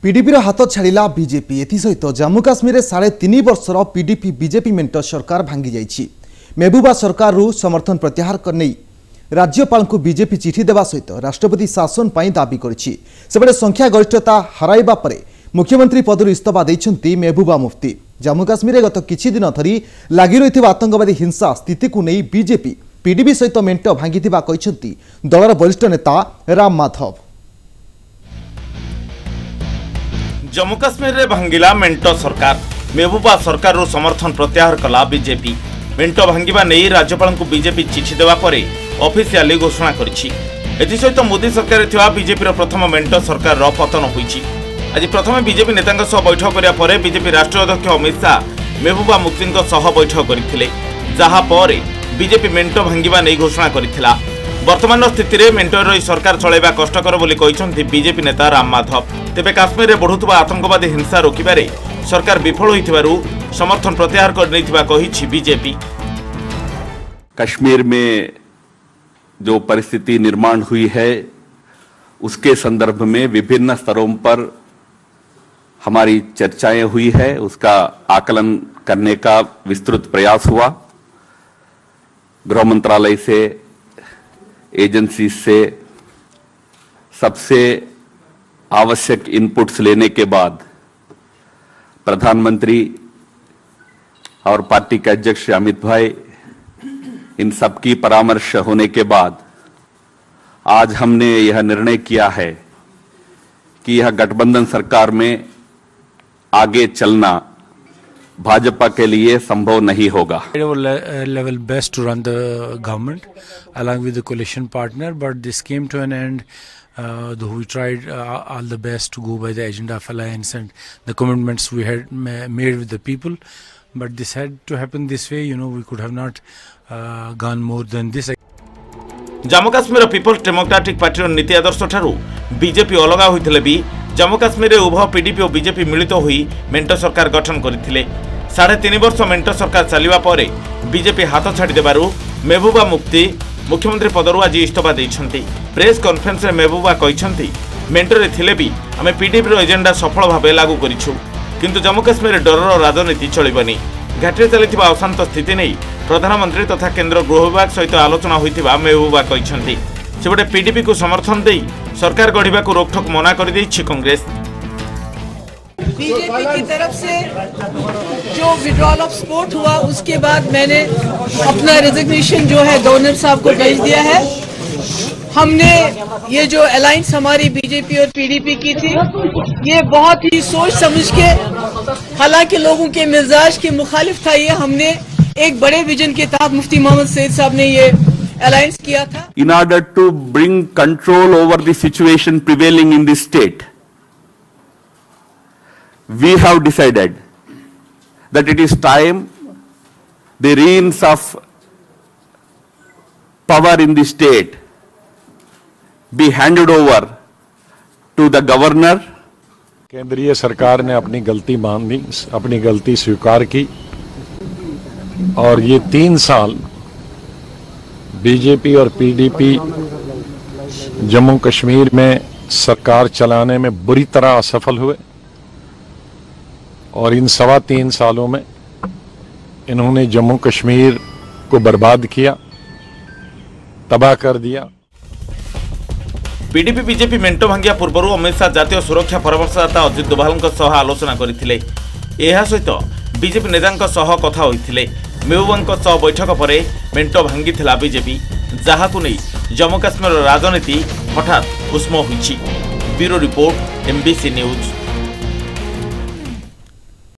PDP हाथ छाड़ा BJP एसत जम्मू काश्मीर 3.5 वर्षर पीडीपी बीजेपी मेंट सरकार भांगी जाइछि। महबूबा सरकार रु समर्थन प्रत्याहार करने राज्यपाल को बीजेपी चिठी देवा सहित राष्ट्रपति शासन पर दाबी करिछि। सेबडे संख्या गरिष्ठता हराइबा परे मुख्यमंत्री पदरु इस्तीफा देइछन्ति महबूबा मुफ्ती। जम्मू काश्मीर गत किछि दिन धरी लागि रहिथिबा आतंकवादी हिंसा स्थिति को नहीं बीजेपी पीडीपी सहित मेंट भांगिथिबा कहिछन्ति दलर वरिष्ठ नेता राम माधव। जम्मू काश्मीर रे भांगिला मेंट सरकार। महबूबा सरकार रो समर्थन प्रत्याहार कला बीजेपी। मेंट भांगिबा नहीं राज्यपाल को बीजेपी चिठी देवा परे ऑफिशियली घोषणा करिछि। एथि सहित मोदी सरकार थिबा बीजेपी रो प्रथम मेंट सरकार रो पतन होईछि। आज प्रथम बीजेपी नेतांग सह बैठक करिया परे बीजेपी राष्ट्रीय अध्यक्ष अमित शाह महबूबा मुफ्ती सह बैठक करथिले, जहा परे बीजेपी मेंट भांगिबा नहीं घोषणा करथिला। वर्तमान स्थिति में मेंटर रही सरकार चलाइबा कष्टकर बोली कहिसंति बीजेपी नेता राम माधव। तेबे काश्मीर में बढ़ुतबा आतंकवादी हिंसा रोकिबारे सरकार विफल होइथिबारु समर्थन प्रत्याहार कर नैथिबा कहिछि बीजेपी। कश्मीर में जो परिस्थिति निर्माण हुई है उसके संदर्भ में विभिन्न स्तरों पर हमारी चर्चाएं हुई है, उसका आकलन करने का विस्तृत प्रयास हुआ। गृह मंत्रालय से, एजेंसी से सबसे आवश्यक इनपुट्स लेने के बाद प्रधानमंत्री और पार्टी के अध्यक्ष अमित भाई इन सबकी परामर्श होने के बाद आज हमने यह निर्णय किया है कि यह गठबंधन सरकार में आगे चलना भाजपा के लिए संभव नहीं होगा। Level best to run the government along with the coalition partner, but this came to an end. Though we tried all the best to go by the agenda of alliance and the commitments we had made with the people, but this had to happen this way. We could have not gone more than this. Jammu Kashmir people's democratic party नीति आदर्श ठारू BJP अलग होइथिले भी जम्मू काश्मीर में उभय PDP और BJP मिलित होई मेंट सरकार गठन करथिले। 3.5 वर्ष मेंट सरकार चलिबा परे बीजेपी हाथ छाड़ी देबारु महबूबा मुफ्ती मुख्यमंत्री पदरु आज इस्तीफा देइछन्ति। प्रेस कॉन्फ्रेंस रे महबूबा कहिछन्ति मेंटरे थिले भी आमे पीडीपी रो एजेंडा सफल भाबे लागू करिछु, किंतु जम्मू काश्मीर डरर राजनीति चलिबनी। घाटी चलिथिबा अशांत स्थिति नहीं प्रधानमंत्री तथा केंद्र गृह विभाग सहित आलोचना होइथिबा महबूबा कहिछन्ति। सेबडे पीडीपी को समर्थन देई सरकार गढ़िबा को रोकठोक मना कर दैछि कांग्रेस। बीजेपी की तरफ से जो विड्रॉल ऑफ सपोर्ट हुआ उसके बाद मैंने अपना रेजिग्नेशन जो है गवर्नर साहब को भेज दिया है। हमने ये जो अलायंस हमारी बीजेपी और पीडीपी की थी ये बहुत ही सोच समझ के, हालांकि लोगों के मिजाज के मुखालिफ था, ये हमने एक बड़े विजन के तहत मुफ्ती मोहम्मद सईद साहब ने ये अलायंस किया था। In order to bring control over the situation prevailing in the state, we have decided that it is time the reins of power in the state be handed over to the governor. केंद्रीय सरकार ने अपनी गलती मानी, अपनी गलती स्वीकार की और ये 3 साल बीजेपी और पीडीपी जम्मू कश्मीर में सरकार चलाने में बुरी तरह असफल हुए और इन 3.25 सालों में इन्होंने जम्मू कश्मीर को बर्बाद किया, तबाह कर दिया। पीडीपी बीजेपी मेंट भांगिया पूर्व अमित शाह जातीय सुरक्षा परामर्शदाता अजित डोभाल सह आलोचना करथिले। एहा सहित बीजेपी नेतांक सह कथा होइथिले। महबूबा सह बैठक पर मेंट भांगिथिला बीजेपी, जहाकु नै जम्मू काश्मीर राजनीति हठात उष्म होइछि। Bureau report, MBC news.